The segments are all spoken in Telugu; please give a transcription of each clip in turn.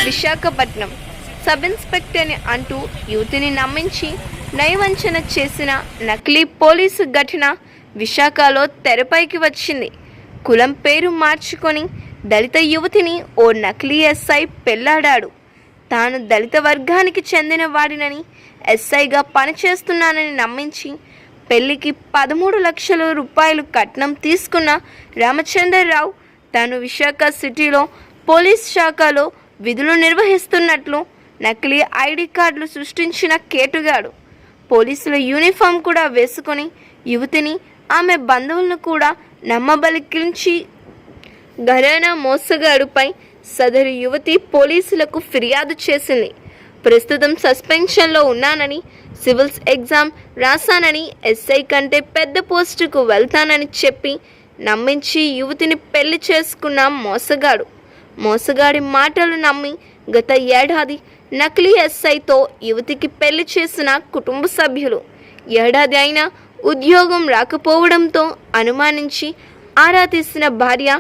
విశాఖపట్నం సబ్ ఇన్స్పెక్టర్ని అంటూ యువతిని నమ్మించి నయవంచన చేసిన నకిలీ పోలీసు ఘటన విశాఖలో తెరపైకి వచ్చింది. కులం పేరు మార్చుకొని దళిత యువతిని ఓ నకిలీ ఎస్ఐ పెళ్లాడాడు. తాను దళిత వర్గానికి చెందిన వాడినని, ఎస్ఐగా పనిచేస్తున్నానని నమ్మించి పెళ్లికి 13 లక్షల రూపాయలు కట్నం తీసుకున్న రామచంద్రరావు తాను విశాఖ సిటీలో పోలీస్ శాఖలో విధులు నిర్వహిస్తున్నట్లు నకిలీ ఐడి కార్డులు సృష్టించిన కేటుగాడు. పోలీసుల యూనిఫామ్ కూడా వేసుకొని యువతిని, ఆమె బంధువులను కూడా నమ్మబలికించి ఘరానా మోసగాడుపై సదరు యువతి పోలీసులకు ఫిర్యాదు చేసింది. ప్రస్తుతం సస్పెన్షన్లో ఉన్నానని, సివిల్స్ ఎగ్జామ్ రాశానని, ఎస్ఐ కంటే పెద్ద పోస్టుకు వెళ్తానని చెప్పి నమ్మించి యువతిని పెళ్లి చేసుకున్న మోసగాడి మాటలు నమ్మి గత ఏడాది నకిలీ ఎస్ఐతో యువతికి పెళ్లి చేసిన కుటుంబ సభ్యులు. ఏడాది అయినా ఉద్యోగం రాకపోవడంతో అనుమానించి ఆరా తీసిన భార్య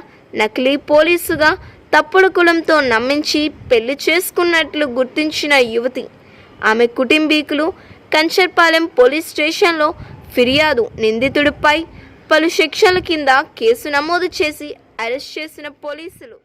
నకిలీ పోలీసుగా తప్పుడు కులంతో నమ్మించి పెళ్లి చేసుకున్నట్లు గుర్తించిన యువతి, ఆమె కుటుంబీకులు కంచర్పాలెం పోలీస్ స్టేషన్లో ఫిర్యాదు. నిందితుడిపై పలు సెక్షన్ల కింద కేసు నమోదు చేసి అరెస్ట్ చేసిన పోలీసులు